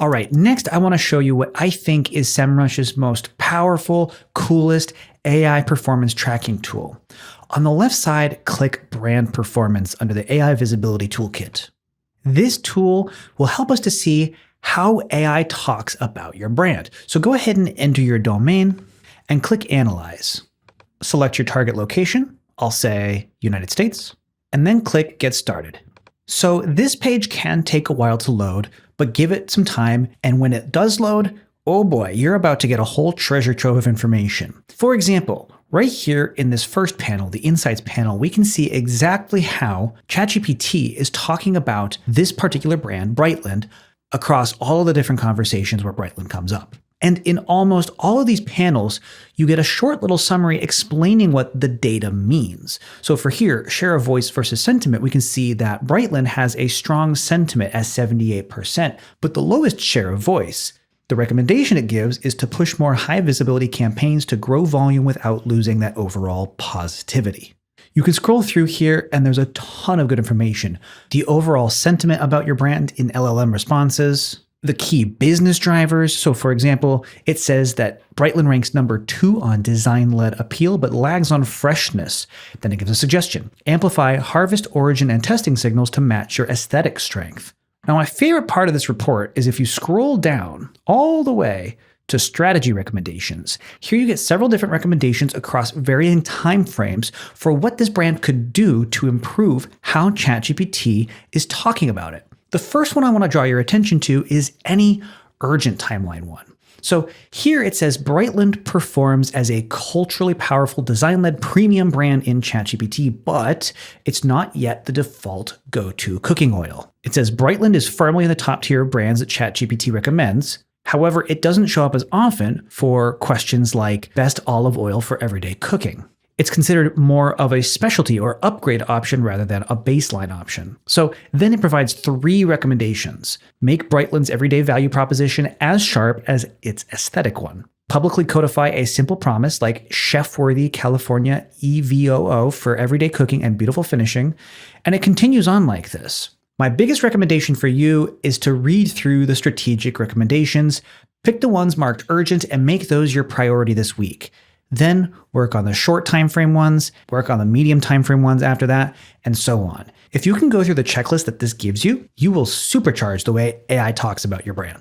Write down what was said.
All right, next I want to show you what I think is Semrush's most powerful, coolest AI performance tracking tool. On the left side, click Brand Performance under the AI Visibility Toolkit. This tool will help us to see how AI talks about your brand. So go ahead and enter your domain and click Analyze. Select your target location, I'll say United States, and then click Get Started. So this page can take a while to load, but give it some time, and when it does load, oh boy, you're about to get a whole treasure trove of information. For example, right here in this first panel, the Insights panel, we can see exactly how ChatGPT is talking about this particular brand, Brightland, across all of the different conversations where Brightland comes up. And in almost all of these panels, you get a short little summary explaining what the data means. So for here, share of voice versus sentiment, we can see that Brightland has a strong sentiment at 78%, but the lowest share of voice. The recommendation it gives is to push more high visibility campaigns to grow volume without losing that overall positivity. You can scroll through here and there's a ton of good information. The overall sentiment about your brand in LLM responses, the key business drivers. So for example, it says that Brightland ranks number 2 on design-led appeal, but lags on freshness. Then it gives a suggestion. Amplify harvest, origin, and testing signals to match your aesthetic strength. Now, my favorite part of this report is if you scroll down all the way to strategy recommendations. Here you get several different recommendations across varying timeframes for what this brand could do to improve how ChatGPT is talking about it. The first one I want to draw your attention to is any urgent timeline one. So here it says Brightland performs as a culturally powerful design-led premium brand in ChatGPT, but it's not yet the default go-to cooking oil. It says Brightland is firmly in the top tier of brands that ChatGPT recommends. However, it doesn't show up as often for questions like best olive oil for everyday cooking. It's considered more of a specialty or upgrade option rather than a baseline option. So then it provides 3 recommendations. Make Brightland's everyday value proposition as sharp as its aesthetic one. Publicly codify a simple promise like chef-worthy California EVOO for everyday cooking and beautiful finishing. And it continues on like this. My biggest recommendation for you is to read through the strategic recommendations, pick the ones marked urgent, and make those your priority this week. Then work on the short time frame ones, work on the medium time frame ones after that, and so on. If you can go through the checklist that this gives you, you will supercharge the way AI talks about your brand.